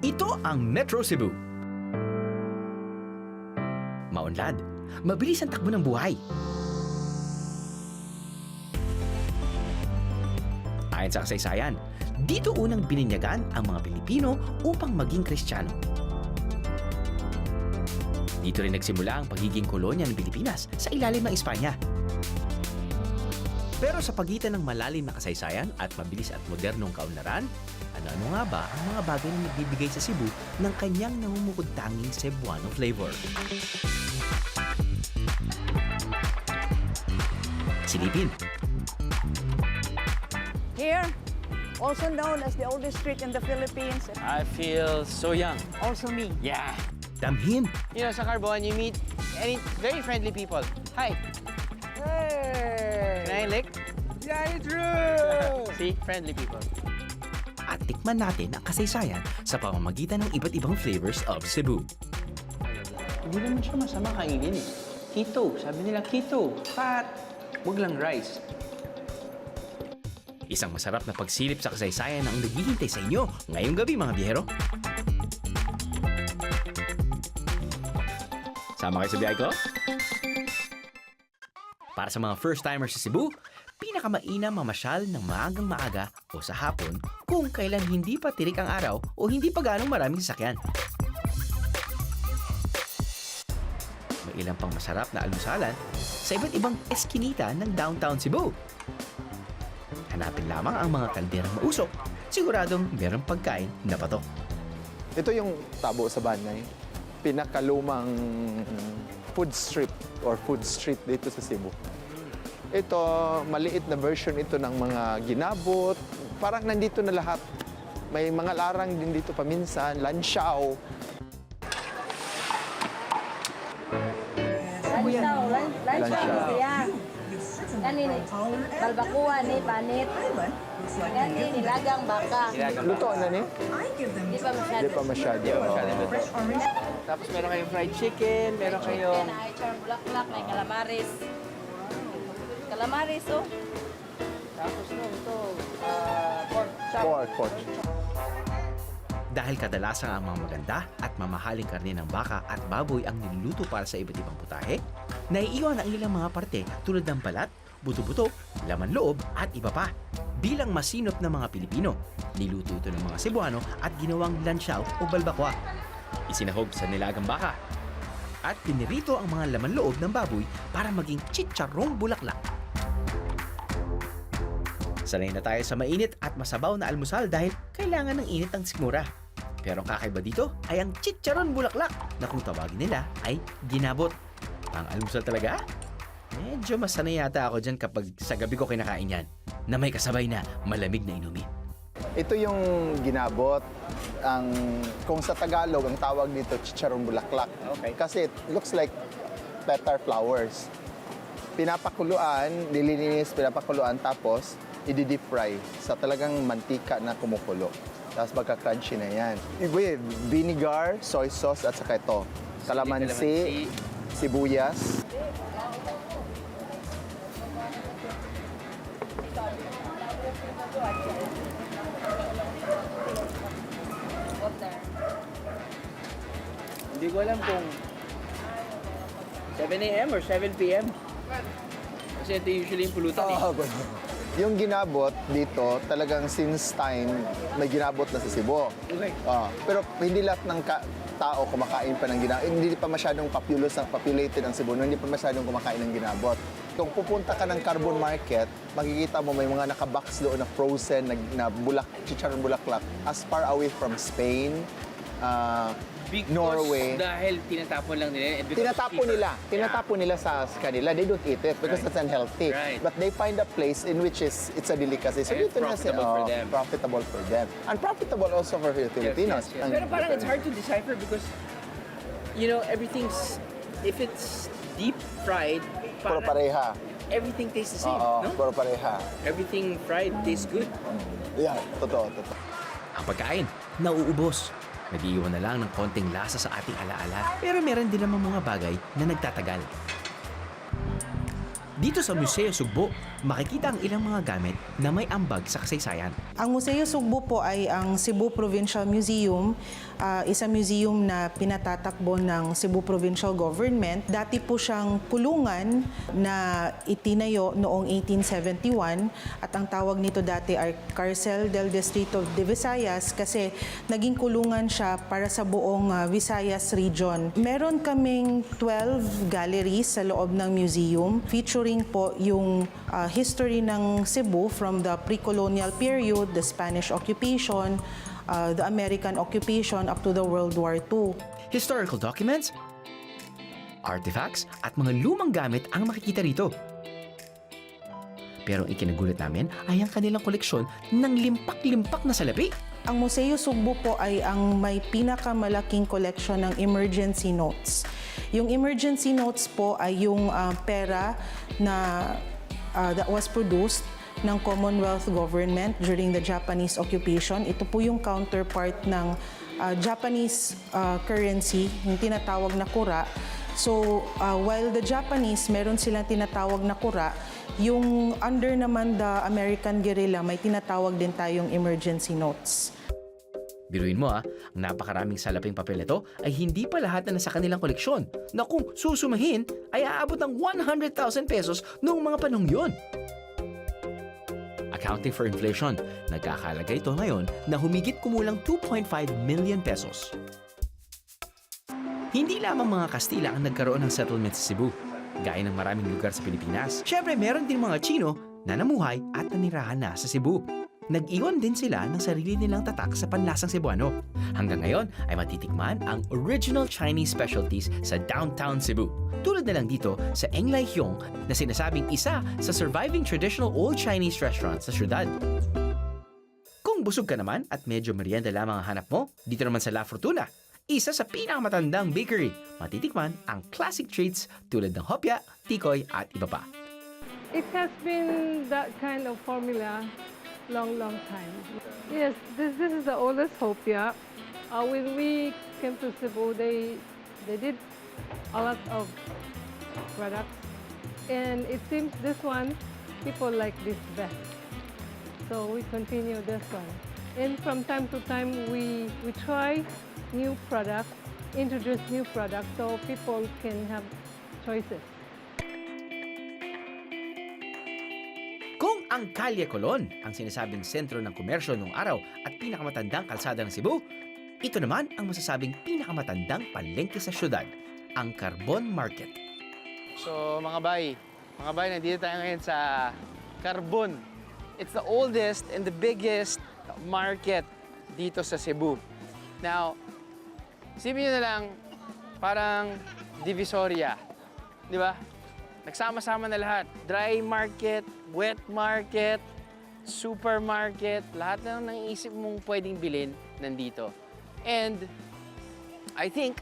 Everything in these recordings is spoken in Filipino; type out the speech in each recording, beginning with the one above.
Ito ang Metro Cebu. Maunlad, mabilis ang takbo ng buhay. Ayon sa kasaysayan, dito unang bininyagan ang mga Pilipino upang maging Kristiyano. Dito rin nagsimula ang pagiging kolonya ng Pilipinas sa ilalim ng Espanya. Pero sa pagitan ng malalim na kasaysayan at mabilis at modernong kaunlaran, ano-ano nga ba ang mga bagay na nagbibigay sa Cebu ng kanyang namumukod-tanging Cebuano flavor? Silipin. Here, also known as the oldest street in the Philippines, I feel so young. also me. Yeah. Damhin. You know, sa Carbon, you meet very friendly people. Hi. Hey! Can I lick? Yeah, true! See? Friendly people. At tikman natin ang kasaysayan sa pamamagitan ng iba't ibang flavors of Cebu. Hindi naman siya masama kainin eh. Keto. Sabi nila keto. Fat. Huwag lang rice. Isang masarap na pagsilip sa kasaysayan ang naghihintay sa inyo ngayong gabi mga biyahero. Sama kayo sa biyahe ko? Para sa mga first-timers sa Cebu, pinakamainam mamasyal ng maagang maaga o sa hapon kung kailan hindi pa tirik ang araw o hindi pa ganong maraming sasakyan. May ilang pang masarap na almusalan sa iba't ibang eskinita ng downtown Cebu. Hanapin lamang ang mga kalderang mausok. Siguradong merong pagkain na patok. Ito yung Tabo sa Banay. Pinakalumang food strip or food street dito sa Cebu. Ito, maliit na version ito ng mga ginabot. Parang nandito na lahat. May mga larang din dito paminsan, lansiaw. Lansiaw. Kanini, balbakuan ni panit. Kanini, nilagang baka. Luto na ni? Di pa masyado. Hindi pa masyado. Tapos meron kayong fried chicken, meron kayong... Yan ay charm bulaklak, may calamares. Calamares, oh. Tapos no, ito, pork chop. Pork. Dahil kadalasan ang mga maganda at mamahaling karne ng baka at baboy ang niluluto para sa iba't ibang putahe, naiiwan ang ilang mga parte tulad ng balat, buto-buto, laman loob at iba pa. Bilang masinop na mga Pilipino, niluto ito ng mga Cebuano at ginawang lansiaw o balbakwa. Isinahog sa nilagang baka. At pinirito ang mga laman loob ng baboy para maging chicharrong bulaklak. Sanay na tayo sa mainit at masabaw na almusal dahil kailangan ng init ang sikmura. Pero ang kakaiba dito ay ang chicharon bulaklak na kung tawagin nila ay ginabot. Ang almusal talaga? Medyo masanay yata ako dyan kapag sa gabi ko kinakain yan na may kasabay na malamig na inumin. Ito yung ginabot. Kung sa Tagalog, ang tawag dito, chicharong bulaklak. Okay. Kasi it looks like petar flowers. Pinapakuluan, nililinis, pinapakuluan, tapos i-deep fry sa talagang mantika na kumukulo. Tapos magka-crunchy na yan. With vinegar, soy sauce, at saka ito. Kalamansi, sibuyas. Hindi ko alam kung 7 a.m. or 7 p.m. Kasi ito usually yung pulutan eh. Yung ginabot dito, talagang since time, may ginabot na sa Cebu. Okay. Pero hindi lahat ng tao kumakain pa ng ginabot. Hindi pa masyadong populated ang Cebu, hindi pa masyadong kumakain ng ginabot. Kung pupunta ka ng Carbon Market, makikita mo may mga nakabox doon na frozen, na chicharon bulaklak, as far away from Spain, Norway. Dahil tinatapon lang nila. Tinatapon nila sa kanila. They don't eat it because it's unhealthy. Right. But they find a place in which it's a delicacy. So And dito na profitable for them. Profitable for them. And profitable also for Filipinos. Yes. Pero parang it's hard to decipher because, you know, if it's deep fried, Puro parang pareha. everything tastes the same, Oo, no? puro pareha. Everything fried tastes good. Yeah, totoo. Ang pagkain, nauubos. Nag-iiwan na lang ng konting lasa sa ating alaala. Pero meron din naman mga bagay na nagtatagal. Dito sa Museo Sugbo, makikita ang ilang mga gamit na may ambag sa kasaysayan. Ang Museo Sugbo po ay ang Cebu Provincial Museum, isang museum na pinatatakbo ng Cebu Provincial Government. Dati po siyang kulungan na itinayo noong 1871 at ang tawag nito dati ay Carcel del Distrito de Visayas kasi naging kulungan siya para sa buong Visayas region. Meron kaming 12 galleries sa loob ng museum featuring po yung history ng Cebu from the pre-colonial period, the Spanish occupation, the American occupation up to the World War II. Historical documents, artifacts, at mga lumang gamit ang makikita rito. Pero ang ikinagulat namin ay ang kanilang koleksyon ng limpak-limpak na salapi. Ang Museo Sugbo po ay ang may pinakamalaking collection ng emergency notes. Yung emergency notes po ay yung pera na that was produced ng Commonwealth government during the Japanese occupation. Ito po yung counterpart ng Japanese currency, yung tinatawag na kura. So, while the Japanese, meron silang tinatawag na kura, yung under naman the American guerrilla, may tinatawag din tayong emergency notes. Biruin mo ang napakaraming salaping papel nito ay hindi pa lahat na nasa kanilang koleksyon na kung susumahin ay aabot ng 100,000 pesos noong mga panahong yon. Accounting for inflation, nagkakalaga ito ngayon na humigit kumulang 2.5 million pesos. Hindi lamang mga Kastila ang nagkaroon ng settlement sa Cebu, gaya ng maraming lugar sa Pilipinas. Siyempre, meron din mga Chino na namuhay at nanirahan na sa Cebu. Nag-iwan din sila ng sarili nilang tatak sa panlasang Cebuano. Hanggang ngayon ay matitikman ang original Chinese specialties sa downtown Cebu. Tulad na lang dito sa Eng Lai Hyong na sinasabing isa sa surviving traditional old Chinese restaurants sa syudad. Kung busog ka naman at medyo merienda lamang ang hanap mo, dito naman sa La Fortuna, isa sa pinakamatandang bakery, matitikman ang classic treats tulad ng hopya, tikoy at iba pa. It has been that kind of formula long time. Yes, this is the oldest hopia. When we came to Cebu, they did a lot of products, and it seems this one people like this best. So we continue this one, and from time to time we try new products, introduce new products, so people can have choices. Kung ang Calle Colon ang sinasabing sentro ng komersyo noong araw at pinakamatandang kalsada ng Cebu, ito naman ang masasabing pinakamatandang palengke sa syudad, ang Carbon Market. So mga bay, nandito tayo ngayon sa Carbon. It's the oldest and the biggest market dito sa Cebu. Now, isipin nyo na lang, parang Divisoria, di ba? Nagsama-sama na lahat. Dry market, wet market, supermarket, lahat na naiisip mong pwedeng bilhin nandito. And I think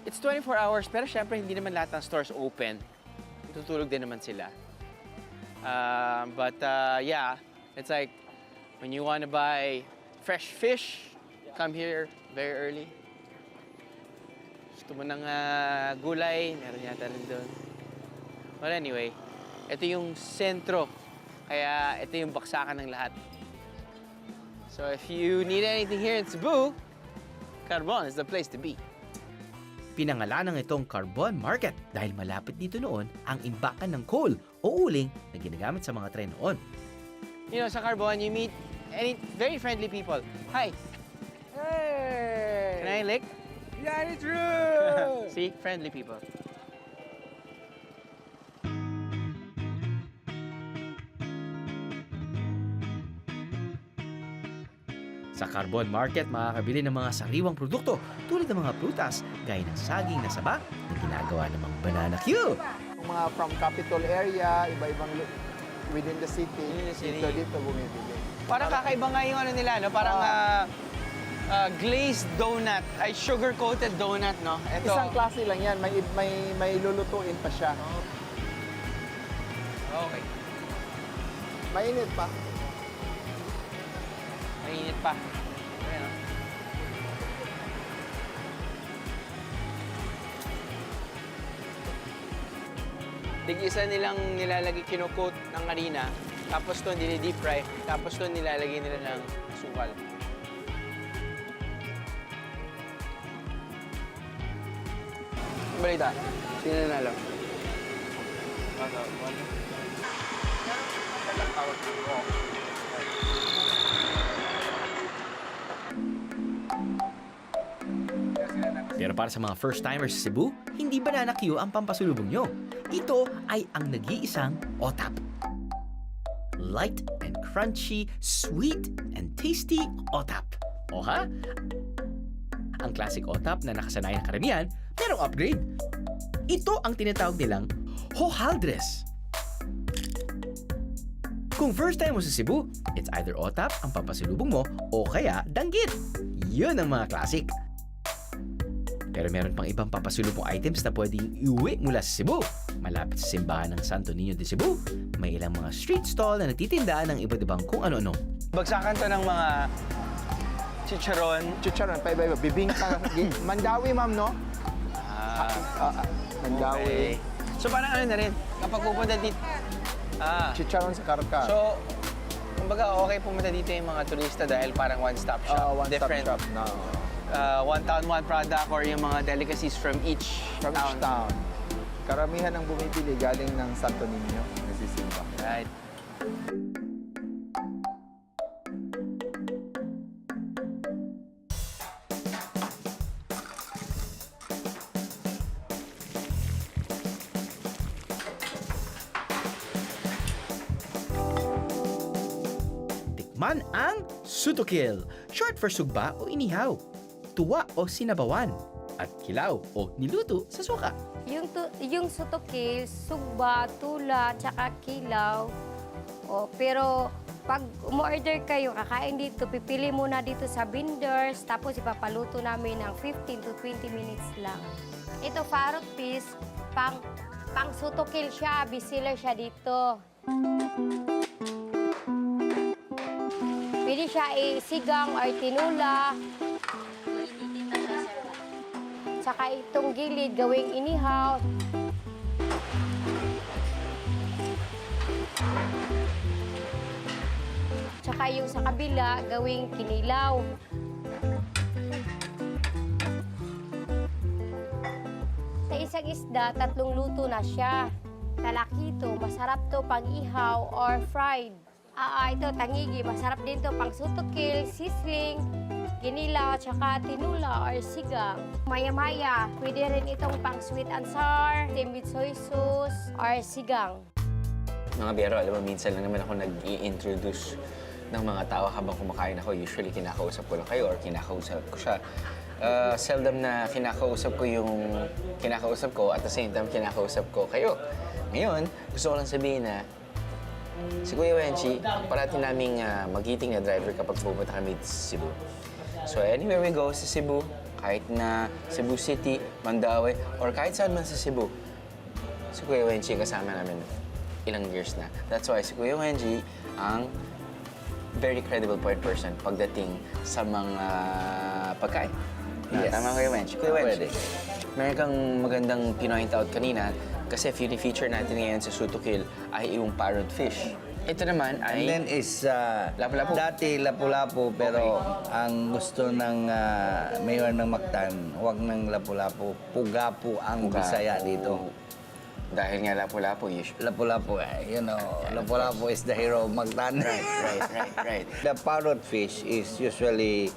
it's 24 hours, pero syempre hindi naman lahat ng stores open. Tutulog din naman sila. But yeah, it's like when you want to buy fresh fish, come here very early. Gusto mo ng gulay, meron yata rin doon. But anyway, ito yung sentro. Kaya ito yung baksakan ng lahat. So if you need anything here in Cebu, Carbon is the place to be. Pinangalanan itong Carbon Market dahil malapit dito noon ang imbakan ng coal o uling na ginagamit sa mga tren noon. You know, sa Carbon, you meet very friendly people. Hi! Hey! Can I lick? Yeah, it's true! See? Friendly people. Sa Carbon Market, makakabili ng mga sariwang produkto tulad ng mga prutas gaya ng saging na saba na ginagawa namang banana Q. Yung mga from capital area, iba-ibang within the city, dito bumibili. Parang kakaiba nga yung ano nila, no? Parang glazed donut, ay sugar-coated donut, no? Ito. Isang klase lang yan, may lulutuin pa siya. Okay. Mainit pa. Mainit pa. Ayan, no? Tig-isa nilang nilalagay, kinukot ng harina, tapos to dini-deep fry, tapos to nilalagay nila ng sukal. Balita, sino nanalo? Pero para sa mga first-timers sa Cebu, hindi banana Q ang pampasulubong nyo. Ito ay ang nag-iisang OTAP. Light and crunchy, sweet and tasty OTAP. O ha? Ang classic OTAP na nakasanayan ng karamihan, merong upgrade. Ito ang tinatawag nilang hojaldres. Kung first time mo sa Cebu, it's either OTAP ang pampasulubong mo o kaya danggit. Yun ang mga classic. Pero meron pang ibang papasulubong items na pwedeng iuwi mula sa Cebu. Malapit sa simbahan ng Santo Niño de Cebu, may ilang mga street stall na nagtitinda ng iba't ibang kung ano-ano. Bagsakan to ng mga chicharon. Chicharon, pa iba-iba. Bibingka. Mandawi, ma'am, no? Mandawi. Okay. So parang ano na rin, kapag pupunta dito, Chicharon sa karka. so, kumbaga okay pumunta dito yung mga turista dahil parang one-stop shop. One-stop Different, shop na. one town, one product or yung mga delicacies from each From each town. Karamihan ng bumibili galing ng Santo Niño. Nasisimba. Right. Tikman ang sutokil, short for sugba o inihaw, tuwa o sinabawan, at kilaw o niluto sa suka. Yung sutokil, sugba, tula, tsaka kilaw. Pero pag umorder kayo, kakain dito, pipili muna dito sa vendors, tapos ipapaluto namin ng 15 to 20 minutes lang. Ito, parrot fish, pang sutokil siya, bestseller siya dito. Pwede siya isigang or tinula. Saka itong gilid, gawing inihaw. Tsaka yung sa kabila, gawing kinilaw. Sa isang isda, 3 luto na siya. Talakito, masarap to pang ihaw or fried. Ito, tangigi, masarap din to pang sutokil, sisling, kinilaw, tsaka tinula or sigang. Maya-maya, pwede rin itong pang sweet and sour, with soy sauce, or sigang. Mga biyero, alam mo, minsan lang naman ako nag-i-introduce ng mga tao habang kumakain ako. Usually, kinakausap ko lang kayo or kinakausap ko siya. Seldom na kinakausap ko yung kinakausap ko at the same time kinakausap ko kayo. Ngayon, gusto ko lang sabihin na si Kuya Wenchi, parati naming magiting na driver kapag pupunta kami sa Cebu. So anywhere we go sa Cebu, kahit na Cebu City, Mandaue, or kahit saan man sa Cebu, si Kuya Wenchi kasama namin ilang years na. That's why si Kuya Wenchi ang very credible point person pagdating sa mga pagkain. Yes. Tama, Kuya Wenchi? Kuya Wenchi, meron kang magandang pinoint out kanina kasi feature natin ngayon sa Sutokil ay yung parrot fish. Ito naman ay... And then is, Lapu-lapu. dati lapu-lapu, pero ang gusto ng mayor ng Mactan, huwag ng lapu-lapu, pugapu ang Bisaya dito. Dahil nga lapu-lapu, usually. Lapu-lapu, lapu-lapu is the hero of Mactan. Right. The parrot fish is usually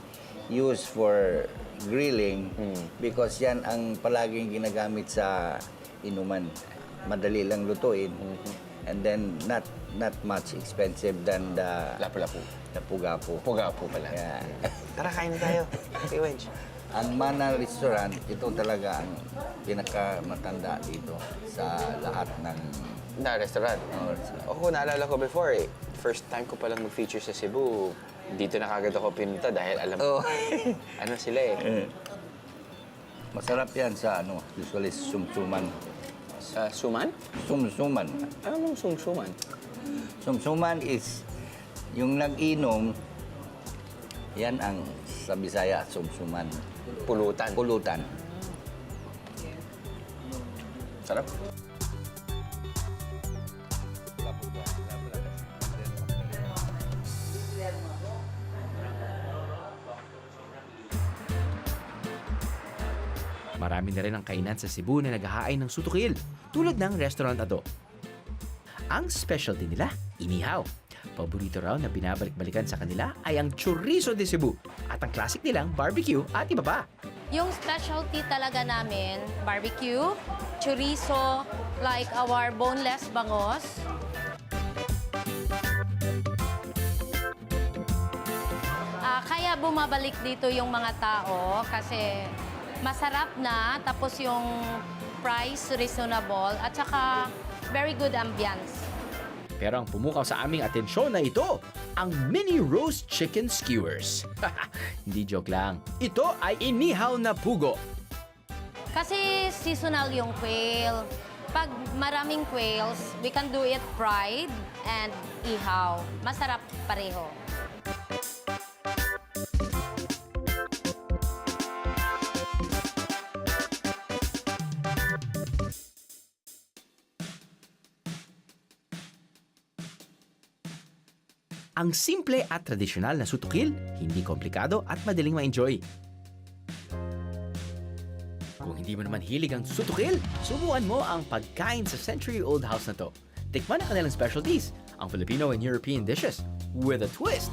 used for grilling because yan ang palaging ginagamit sa inuman. Madali lang lutuin. And then not much expensive than the Lapu-lapu. the pugapu. Pugapu pala. Yeah. Tara, kain na tayo. Kuya Wenchi. Ang Mana Restaurant, ito talaga ang pinakamatanda dito sa lahat ng Na restaurant. restaurant. Ako, naalala ko before eh. First time ko palang mag-feature sa Cebu. Dito na kagad ako pinunta dahil alam ko. Ano sila eh. Masarap yan sa usually sumsuman. Sa Suman? Sumsuman. Anong sumsuman? Sumsuman is yung nag-inom, yan ang sa Bisaya, sumsuman. Pulutan. Pulutan. Sarap. Marami na rin ang kainan sa Cebu na naghahain ng sutukil, tulad ng restaurant na to. Ang specialty nila, inihaw. Paborito raw na binabalik-balikan sa kanila ay ang chorizo de Cebu at ang classic nilang barbecue at iba pa. Yung specialty talaga namin, barbecue, chorizo, like our boneless bangos. Kaya bumabalik dito yung mga tao kasi masarap na, tapos yung price reasonable, at saka very good ambience. Pero ang pumukaw sa aming atensyon na ito, ang mini roast chicken skewers. Hindi joke lang. Ito ay inihaw na pugo. Kasi seasonal yung quail. Pag maraming quails, we can do it fried and ihaw. Masarap pareho. Ang simple at tradisyonal na sutukil, hindi komplikado at madaling ma-enjoy. Kung hindi mo naman hilig ang sutukil, subukan mo ang pagkain sa century-old house na to. Tikman ang kanilang specialties, ang Filipino and European dishes, with a twist.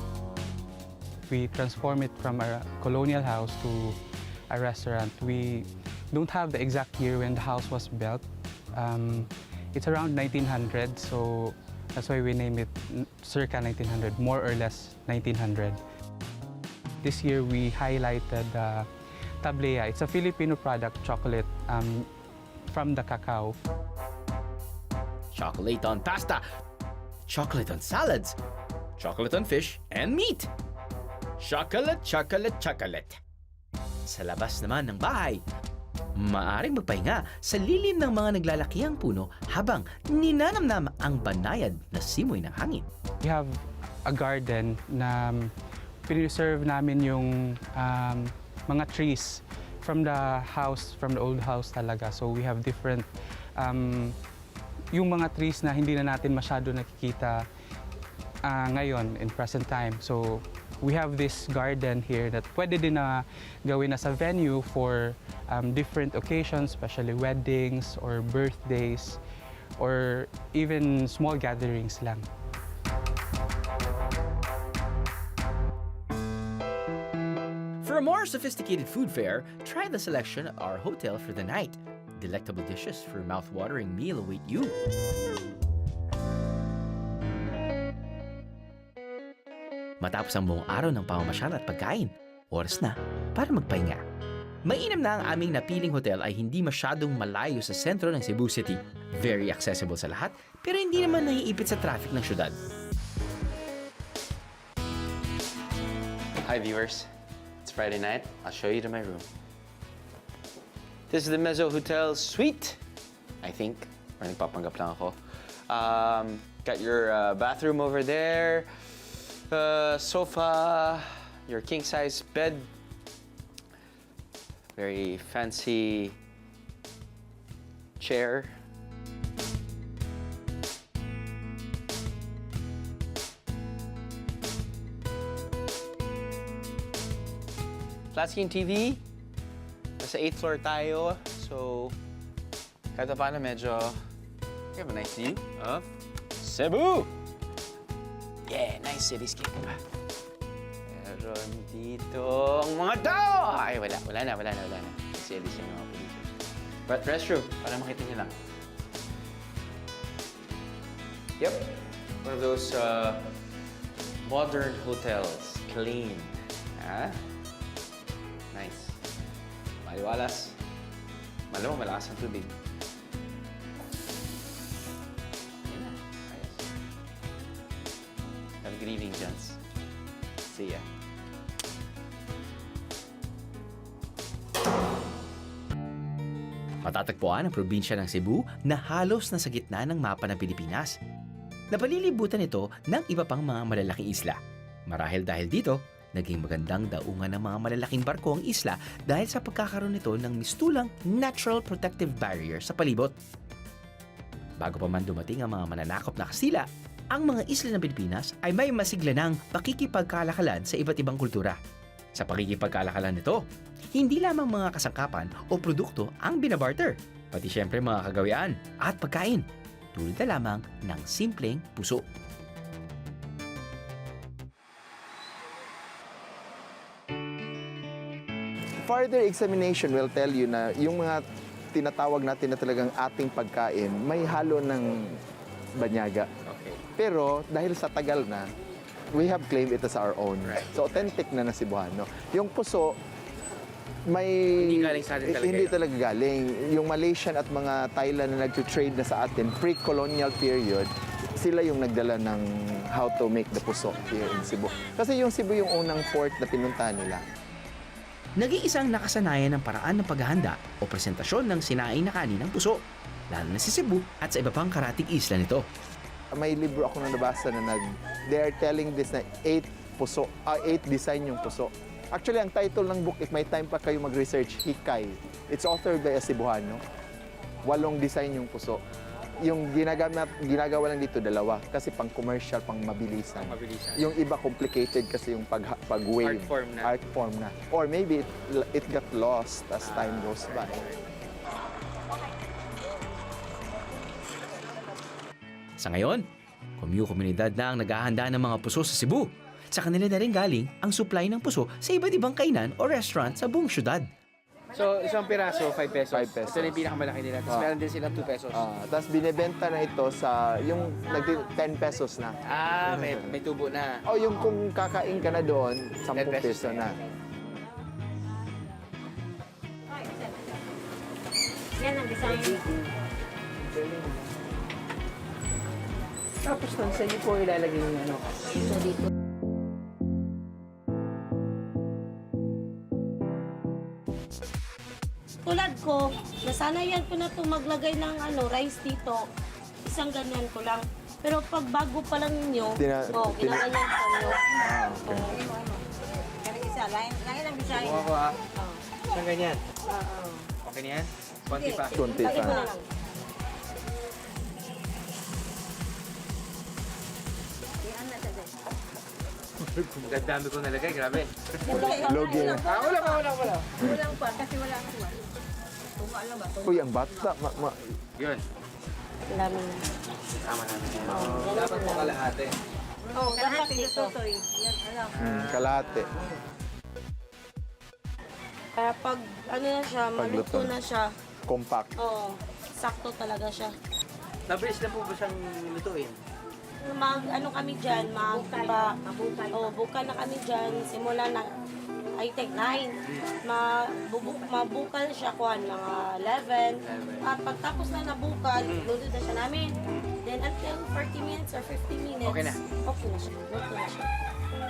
We transform it from a colonial house to a restaurant. We don't have the exact year when the house was built. It's around 1900, so that's why we name it circa 1900, more or less 1900. This year we highlighted tablea. It's a Filipino product, chocolate from the cacao. Chocolate on pasta, chocolate on salads, chocolate on fish and meat. Chocolate, chocolate, chocolate. Sa labas naman ng bahay, maaring magpahinga sa lilim ng mga naglalakihang puno habang ninanamnam ang banayad na simoy ng hangin. We have a garden na preserve namin yung mga trees from the house, from the old house talaga. So we have different, yung mga trees na hindi na natin masyado nakikita ngayon in present time. So we have this garden here that pwede din na gawin as a venue for different occasions, especially weddings or birthdays or even small gatherings lang. For a more sophisticated food fare, try the selection at our hotel for the night. Delectable dishes for mouth-watering meal await you. Matapos ang buong araw ng pamamasyal at pagkain, oras na para magpahinga. Mainam na ang aming napiling hotel ay hindi masyadong malayo sa sentro ng Cebu City. Very accessible sa lahat, pero hindi naman naiipit sa traffic ng syudad. Hi viewers, it's Friday night. I'll show you to my room. This is the Mezzo Hotel Suite, I think. Or nagpapanggap lang ako. Got your bathroom over there. Sofa, your king-size bed, very fancy chair. Flat screen TV. Nasa 8th floor tayo, so kahit paano medyo we have a nice view of Cebu. Yeah, nice cityscape. Meron dito ang mga tao! Ay, wala na. Kasi alis yung mga producers. But restroom, para makita nyo lang. Yep, one of those modern hotels. Clean. Ha? Nice. Maliwalas. Malamang malakas ang tubig. Good evening, gents. See ya. Matatagpuan ang probinsya ng Cebu na halos nasa gitna ng mapa ng Pilipinas. Napalilibutan ito ng iba pang mga malalaking isla. Marahil dahil dito, naging magandang daungan ng mga malalaking barko ang isla dahil sa pagkakaroon nito ng mistulang natural protective barrier sa palibot. Bago pa man dumating ang mga mananakop na Kastila, ang mga isla ng Pilipinas ay may masigla ng pakikipagkalakalan sa iba't ibang kultura. Sa pakikipagkalakalan nito, hindi lamang mga kasangkapan o produkto ang binabarter, pati syempre mga kagawian at pagkain, tulad na lamang ng simpleng puso. Further examination will tell you na yung mga tinatawag natin na talagang ating pagkain, may halo ng banyaga. Okay. Pero dahil sa tagal na, we have claimed it as our own. So authentic na Cebuano. Yung puso, may... Hindi galing sa atin talaga Hindi yun. talaga galing. Yung Malaysian at mga Thailand na nag-trade na sa atin, pre-colonial period, sila yung nagdala ng how to make the puso here in Cebu. Kasi yung Cebu yung unang port na pinuntahan nila. Nag-iisang nakasanayan ng paraan ng paghahanda o presentasyon ng sinaing na kanin ng puso, lalo na sa Cebu at sa iba pang karatig isla nito. May libro ako na nabasa na they are telling this na 8 design yung puso. Actually, ang title ng book, if may time pa kayo mag-research, Hikay. It's authored by a Cebuano. 8 design yung puso. Yung ginagawa lang dito, 2. Kasi pang commercial, pang mabilisan. Yung iba complicated kasi yung pag-wave. Art form na. Or maybe it got lost as time goes by. Sa ngayon, komunidad na ang naghahanda ng mga puso sa Cebu. Sa kanila na rin galing ang supply ng puso sa iba't ibang kainan o restaurant sa buong syudad. So, isang piraso, 5 pesos. 5 pesos. Ito na yung pinakamalaki nila. Tapos meron din silang 2 pesos. Tapos binebenta na ito sa yung 10 pesos na. May tubo na. O yung kung kakain ka na doon, 10 10 pesos peso na. Yan ang design. Tapos nun, sa inyo po ilalagay yung ano. Dito. Tulad ko, nasanayan ko na ito maglagay ng rice dito. Isang ganyan ko lang. Pero pag bago pa lang ninyo, ginaganyan ko nyo. Buka ko ha. Isang ganyan. Okay na yan? Konti pa. Kunti Lagay mo na pa. lang. Gandami ko nalagay, grabe. Logi na. Wala. Uy, ang bata. Yun. Dami na. Tama na. Dapat mo kalahati. Oh, dapat dito. Kalahati. Kaya pag na siya, Pagluto. maluto na siya. Compact. Oo, sakto talaga siya. Nabilis na po ba siyang lutuin? Kami dyan, bukal na kami dyan, simula na, I think 9. Mabukal siya kuhan, mga 11. At pagtapos na nabukal, luto na siya namin. Then until 40 minutes or 50 minutes, Okay na. Okay na siya, luto na siya.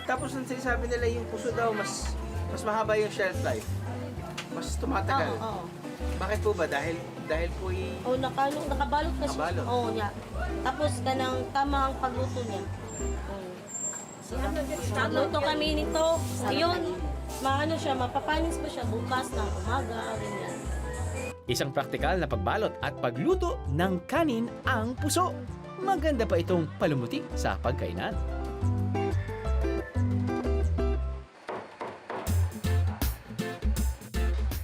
Tapos nung sinasabi nila yung puso daw, mas mahaba yung shelf life. Mas tumatagal. Oo. Bakit po ba? Dahil po Nakabalot na siya. Nakabalot? Oo, niya. Tapos ganang tama ang pagluto niya. Nagluto kami nito. Ayun, mapapanis pa siya bukas ng umaga. Ganyan. Isang praktikal na pagbalot at pagluto ng kanin ang puso. Maganda pa itong palumutik sa pagkainan.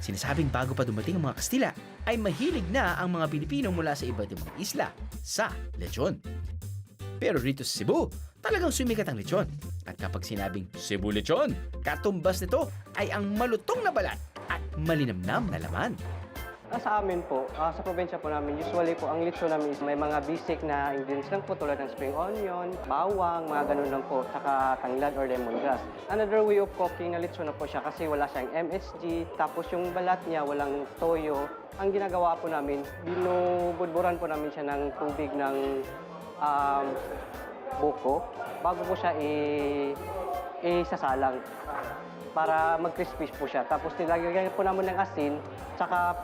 Sinasabing bago pa dumating ang mga Kastila, ay mahilig na ang mga Pilipino mula sa iba't ibang isla sa lechon. Pero rito sa Cebu, talagang sumikat ang lechon. At kapag sinabing Cebu lechon, katumbas nito ay ang malutong na balat at malinamnam na laman. Sa amin po, sa probinsya po namin, usually po ang lechon namin is may mga basic na ingredients lang po tulad ng spring onion, bawang, mga ganun lang po, saka tanglad or lemongrass. Another way of cooking na lechon na po siya kasi wala siyang MSG, tapos yung balat niya walang toyo. Ang ginagawa po namin, binubudburan po namin siya ng tubig ng buko bago po siya isasalang para mag-crispy po siya. Tapos nilagyan po namin ng asin, tsaka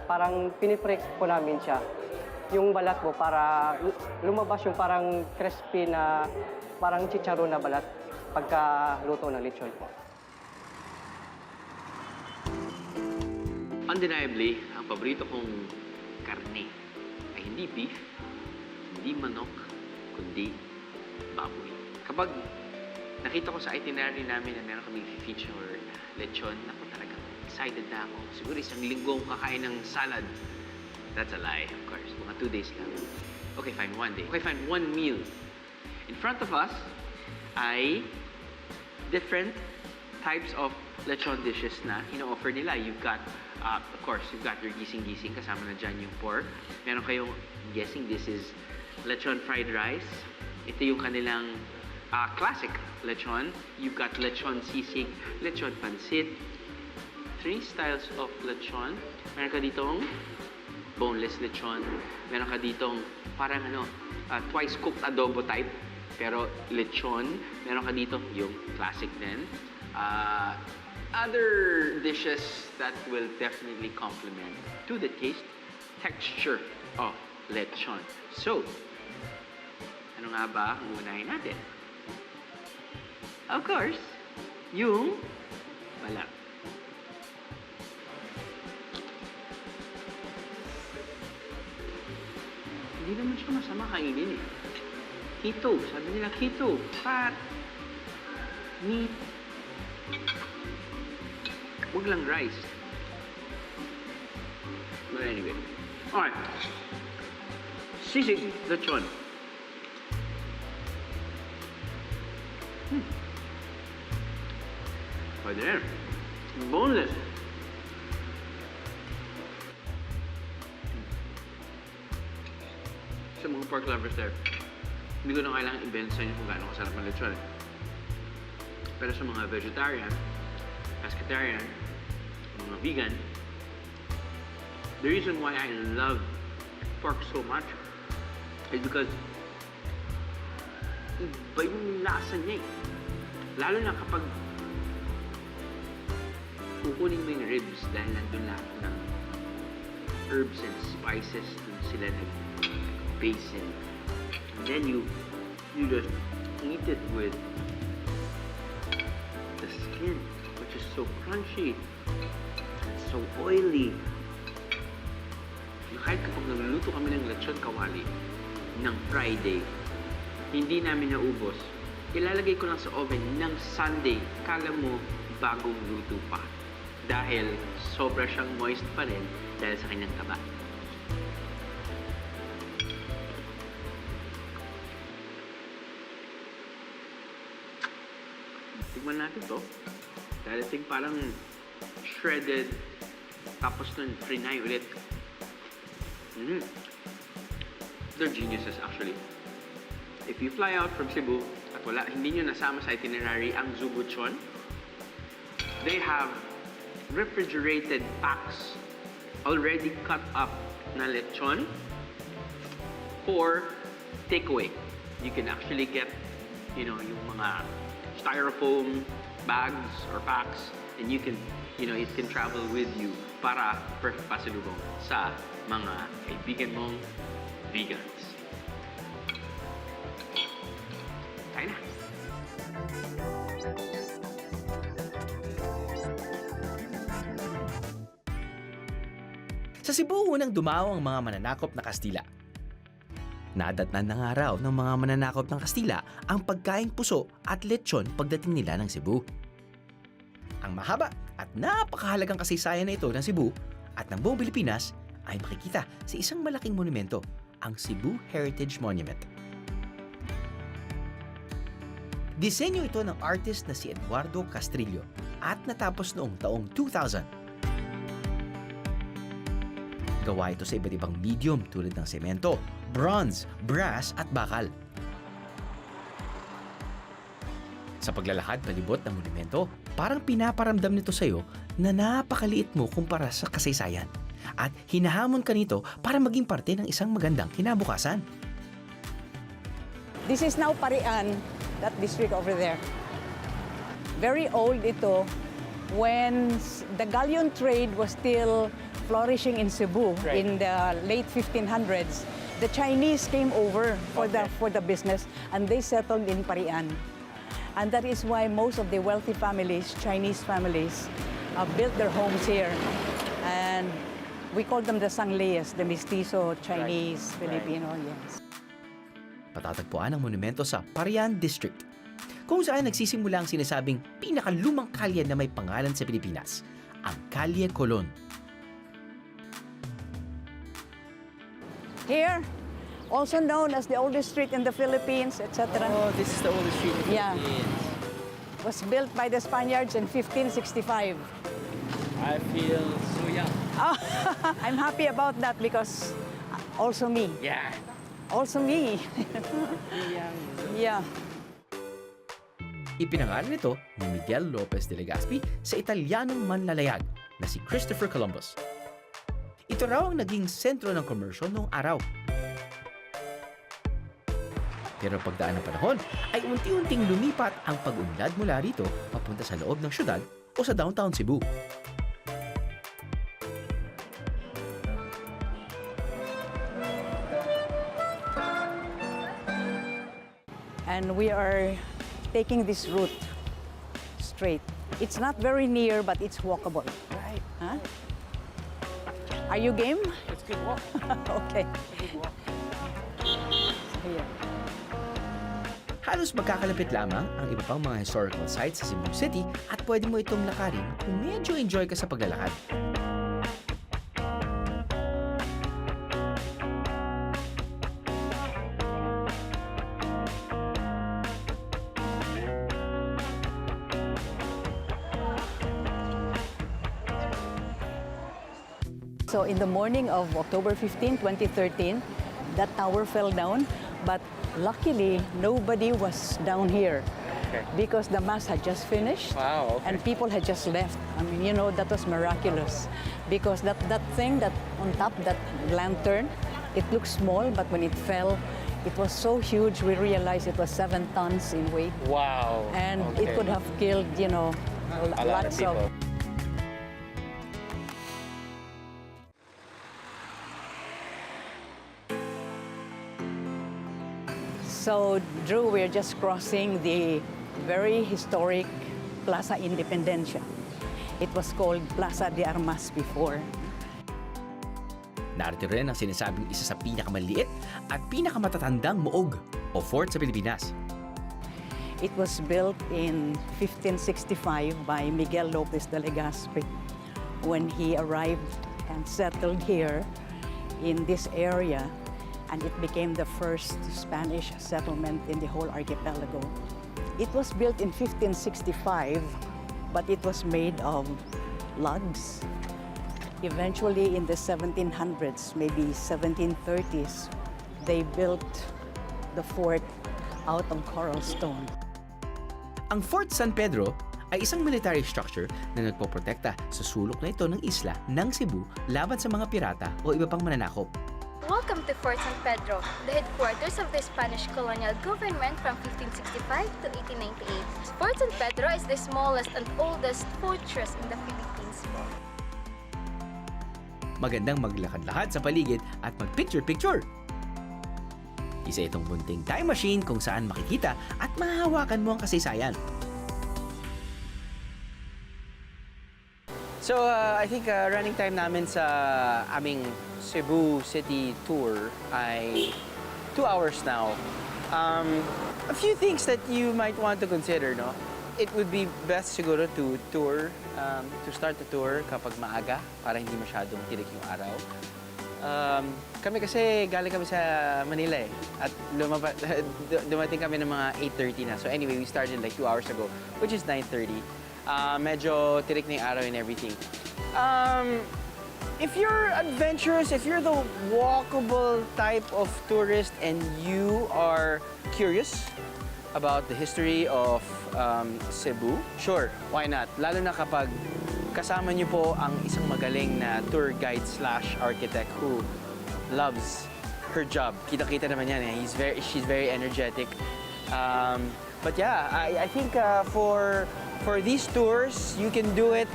parang piniprek po namin siya. Yung balat po para lumabas yung parang crispy na parang chicharon na balat pagka-luto ng lechon po. Undeniably, ang paborito kong karne ay hindi beef, hindi manok, kundi baboy. Kapag nakita ko sa itinerary namin na meron kami feature lechon. Naku, talagang excited na ako. Siguro isang linggo akong kakain ng salad. That's a lie, of course. Mga 2 days lang. Okay, fine, 1 day. Okay, fine, 1 meal. In front of us ay different types of lechon dishes na ino-offer nila. You've got, of course, you've got your gising-gising, kasama na dyan yung pork. Meron kayong, I'm guessing this is lechon fried rice. Ito yung kanilang classic lechon. You've got lechon sisig, lechon pansit. 3 styles of lechon. Meron ka ditong boneless lechon. Meron ka ditong parang twice cooked adobo type. Pero lechon. Meron ka dito yung classic din. Other dishes that will definitely complement to the taste, texture of lechon. So, ano nga ba ang unahin natin? Of course, yung balat. Hindi naman siya masama kainin eh. Keto, sabi nila keto, fat, meat, wag lang rice. But anyway, alright. Sisig lechon. Pwede rin. Boneless. Sa mga pork lovers there, hindi ko na kailangan i-bend sa inyo kung gaano kasarap ang lechon. Pero sa mga vegetarian, pescatarian, mga vegan, the reason why I love pork so much is because iba yung lasa niya eh. Lalo na kapag kukunin mo yung ribs dahil nandun lahat ng herbs and spices dun sila nag-base in. And then you just eat it with the skin, which is so crunchy and so oily. Kahit kapag nagluluto kami ng lechon kawali ng Friday, hindi namin naubos. Ilalagay ko lang sa oven ng Sunday, kala mo bagong luto pa. Dahil sobra siyang moist pa rin dahil sa kanyang taba. Tignan natin to. Dahil ito parang shredded, tapos nun frinay ulit. They're geniuses actually. If you fly out from Cebu at hindi nyo nasama sa itinerary ang Zubuchon, they have refrigerated packs already cut up na lechon for takeaway. You can actually get, yung mga styrofoam bags or packs, and you can, it can travel with you para pasalubong sa mga kaibigan mong vegans. Kain na! Sa Cebu, unang dumaw ang mga mananakop na Kastila. Nadatnan na nga raw ng mga mananakop ng Kastila ang pagkain puso at lechon pagdating nila ng Cebu. Ang mahaba at napakahalagang kasaysayan na ito ng Cebu at ng buong Pilipinas ay makikita sa isang malaking monumento, ang Cebu Heritage Monument. Disenyo ito ng artist na si Eduardo Castrillo at natapos noong taong 2000. Gawa ito sa iba't ibang medium tulad ng semento, bronze, brass at bakal. Sa paglalakad palibot ng monumento, parang pinaparamdam nito sa iyo na napakaliit mo kumpara sa kasaysayan at hinahamon ka nito para maging parte ng isang magandang kinabukasan. This is now Parian, that district over there. Very old ito when the galleon trade was still flourishing in Cebu in the late 1500s. The Chinese came over for the business and they settled in Parian. And that is why most of the wealthy families, Chinese families, built their homes here. And we call them the Sanglias, the mestizo Chinese, Filipino, yes. Patatagpuan ang monumento sa Parian District. kung saan nagsisimula ang sinasabing pinakalumang kalye na may pangalan sa Pilipinas, ang Kalye Colon. Here, also known as the oldest street in the Philippines, etc. Oh, this is the oldest street in the Yeah. Philippines. Was built by the Spaniards in 1565. I feel so young. I'm happy about that because also me. Yeah. Also me. Yeah. Ipinangalan ito ni Miguel Lopez de Legazpi sa Italianong manlalayag na si Christopher Columbus. Ito raw ang naging sentro ng komersyo noong araw. Pero pagdaan ng panahon ay unti-unting lumipat ang pag-unlad mula rito papunta sa loob ng syudad o sa downtown Cebu. And we are taking this route straight. It's not very near, but it's walkable. Right. Huh? Are you game? It's good walk. Okay. Here. Halos magkakalapit lamang ang iba pang mga historical sites sa Cebu City at pwede mo itong lakarin kung medyo enjoy ka sa paglalakad. So in the morning of October 15, 2013, that tower fell down, but luckily nobody was down here Okay. because the mass had just finished. Wow, okay. And people had just left. I mean, you know, that was miraculous because that thing that on top, that lantern, it looked small, but when it fell, it was so huge, we realized it was 7 tons in weight. Wow. And it could have killed, you know, a lot of lots people. So, Drew, we're just crossing the very historic Plaza Independencia. It was called Plaza de Armas before. Narito rin ang sinasabing isa sa pinakamaliit at pinakamatatandang muog o fort sa Pilipinas. It was built in 1565 by Miguel Lopez de Legazpi when he arrived and settled here in this area, and it became the first Spanish settlement in the whole archipelago. It was built in 1565, but it was made of logs. Eventually, in the 1700s, maybe 1730s, they built the fort out of coral stone. Ang Fort San Pedro ay isang military structure na nagpoprotekta sa sulok na ito ng isla ng Cebu laban sa mga pirata o iba pang mananakop. Welcome to Fort San Pedro, the headquarters of the Spanish colonial government from 1565 to 1898. Fort San Pedro is the smallest and oldest fortress in the Philippines. Magandang maglakad-lakad sa paligid at mag-picture-picture. Isa itong munting time machine kung saan makikita at mahahawakan mo ang kasaysayan. So, I think running time namin sa aming Cebu City tour ay 2 hours now. A few things that you might want to consider, no? It would be best siguro to start the tour kapag maaga para hindi masyadong tirik yung araw. Kami kasi galing kami sa Manila eh. At dumating kami ng mga 8:30 na. So anyway, we started like 2 hours ago, which is 9:30. Medyo tirik na yung araw and everything. If you're adventurous, if you're the walkable type of tourist and you are curious about the history of Cebu, sure, why not? Lalo na kapag kasama niyo po ang isang magaling na tour guide / architect who loves her job. Kita-kita naman yan eh. She's very energetic. But yeah, I think for these tours, you can do it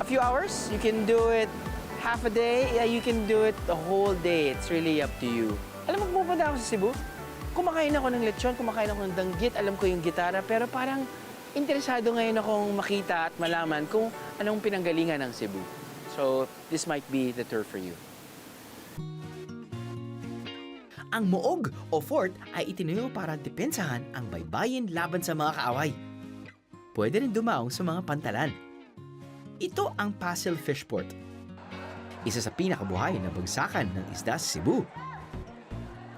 a few hours. You can do it half a day. Yeah, you can do it the whole day. It's really up to you. Alam mo, pupunta ako sa Cebu. Kumakain ako ng lechon, kumakain ako ng danggit, alam ko yung gitara, pero parang interesado ngayon akong makita at malaman kung anong pinanggalingan ng Cebu. So, this might be the tour for you. Ang muog o fort ay itinayo para depensahan ang baybayin laban sa mga kaaway. Pwede rin dumaong sa mga pantalan. Ito ang Pasil Fishport. Isa sa pinakabuhay na bagsakan ng isda sa Cebu.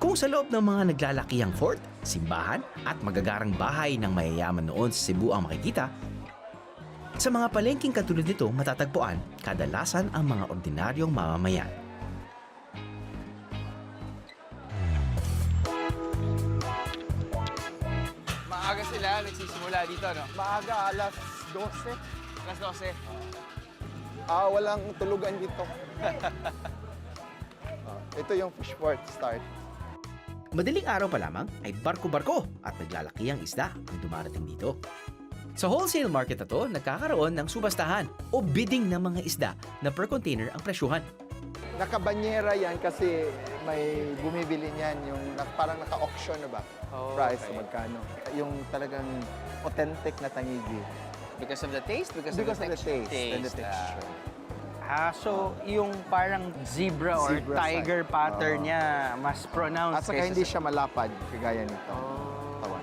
Kung sa loob ng mga naglalakihang fort, simbahan at magagarang bahay ng mayayaman noon sa Cebu ang makikita, sa mga palengking katulad nito matatagpuan kadalasan ang mga ordinaryong mamamayan. Maaga sila nagsisimula dito, no? Maaga, alas 12. Alas 12. Walang tulugan dito. Ito yung fishport start. Madaling araw pa lamang ay barko-barko at naglalakihang isda ang dumarating dito. Sa wholesale market na to, nagkakaroon ng subastahan o bidding ng mga isda na per container ang presyuhan. Nakabanyera yan kasi may bumibili niyan yung parang naka-auction na ba? Oh, Price okay. magkano. Yung talagang authentic na tangigi. Because of the taste? Because of the texture? taste and the texture. So yung parang zebra or Zebra tiger side. pattern Oo. niya mas pronounced At saka hindi siya malapad, kagaya nito. Tawan.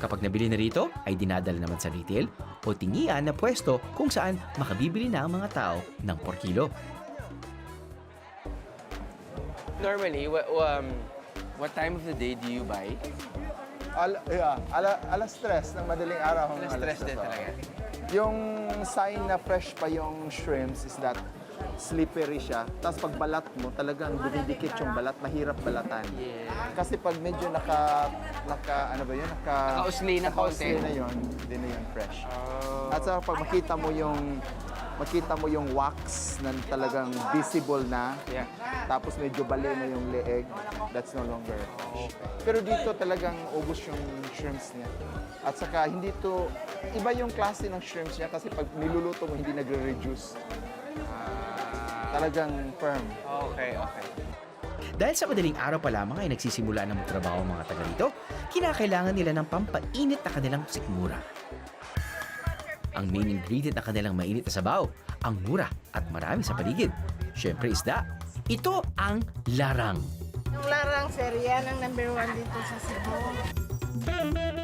Kapag nabili na rito, ay dinadala naman sa retail o tingian na pwesto kung saan makabibili na ang mga tao ng per kilo. Normally, what time of the day do you buy? Alas 3 ng madaling araw. Alas 3 din talaga. Yung sign na fresh pa yung shrimps is that slippery siya. Tapos pag balat mo, talagang dumidikit yung balat, mahirap balatan. Kasi pag medyo Naka-usli na konti. na yun, hindi na yun fresh. At saka pag makita mo yung wax na talagang visible na, Yeah. tapos medyo bali na yung leeg, that's no longer fresh. Pero dito talagang ubos yung shrimps niya. At saka hindi to, iba yung klase ng shrimps niya kasi pag niluluto mo, hindi nagre-reduce. Talagang firm. Okay. Dahil sa madaling araw pa lamang ay nagsisimula ng magtrabaho ang mga taga rito, kinakailangan nila ng pampainit na kanilang sikmura. Ang main ingredient ng kanilang mainit na sabaw, ang mura at marami sa paligid. Siyempre isda, ito ang larang. Yung larang, sir, yan ang number 1 dito sa Cebu.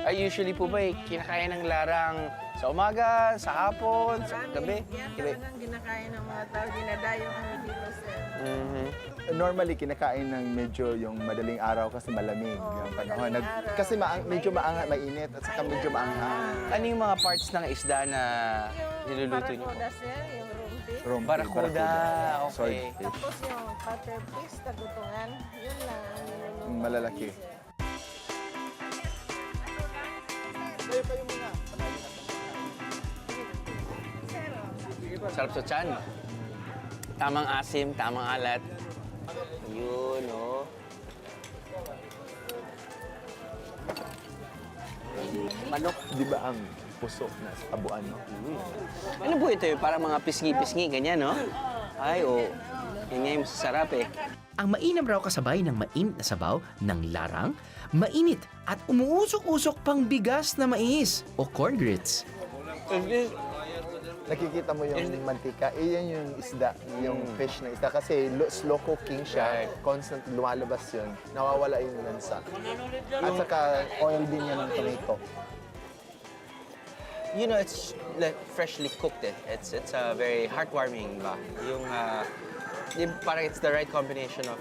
Ay, usually po ba kinakain ng larang sa umaga, sa hapon, sa gabi? Yan talagang ginakain ng mga tao. Dinadayo kami dito, sir. Normally, kinakain ng medyo yung madaling araw kasi malamig yung panahon. Kasi medyo mainit at saka medyo maanghang. Ano yung mga parts ng isda na niluluto niyo po? Barakuda, sir, yung rumpi. Rumpi, Barakuda, okay. Swordfish. Tapos yung cuttlefish, tagutungan. Yun lang ang niluluto. Malalaki. Sarap sa tiyan. Tamang asim, tamang alat. Yun, oh. Manok. Di ba ang puso na sa kabuuan, no? Ano po ito? Parang mga pisngi-pisngi, ganyan, no? Ay, oh. Yan nga yung masasarap, eh. Ang mainam raw kasabay ng mainit na sabaw ng larang, mainit at umuusok-usok pang bigas na mais o corn grits. Nakikita mo yung mantika, yan yung isda, yung fish na isda. Kasi slow cooking siya, constant lumalabas yun, nawawala yung lansa. At saka oil din yan ng tomato. You know, it's like freshly cooked, eh. It's very heartwarming ba? Parang it's the right combination of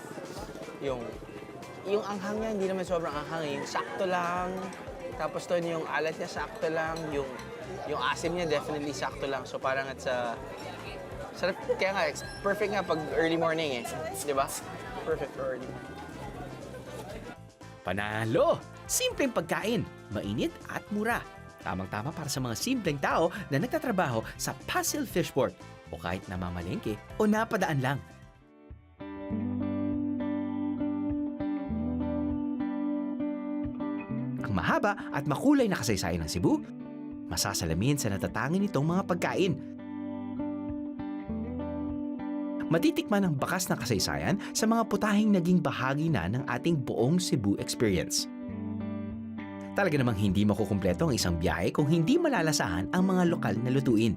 yung anghang niya, hindi naman sobrang anghang, yung sakto lang. Tapos doon yung alat niya sakto lang, yung asim niya definitely sakto lang. So parang sarap. Kaya nga, it's perfect nga pag early morning, eh. Di ba? Perfect for early. Panalo! Simpleng pagkain, mainit at mura. Tamang-tama para sa mga simpleng tao na nagtatrabaho sa Pasil Fishport o kahit namamalengke o napadaan lang. Ang mahaba at makulay na kasaysayan ng Cebu, masasalamin sa natatangin nitong mga pagkain. Matitikman ang bakas ng kasaysayan sa mga putahing naging bahagi na ng ating buong Cebu experience. Talaga namang hindi makukumpleto ang isang biyahe kung hindi malalasahan ang mga lokal na lutuin.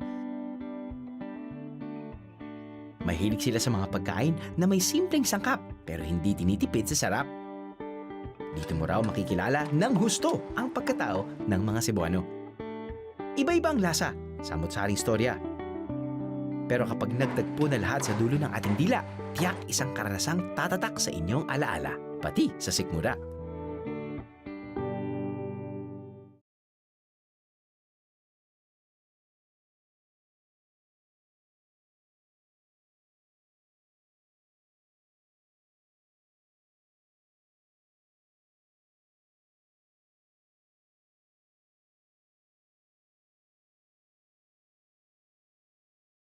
Mahilig sila sa mga pagkain na may simpleng sangkap pero hindi tinitipid sa sarap. Dito mo raw makikilala ng husto ang pagkatao ng mga Cebuano. Iba-iba ang lasa, samot-saring storya. Pero kapag nagtagpo na lahat sa dulo ng ating dila, tiyak isang karanasang tatatak sa inyong alaala, pati sa sikmura.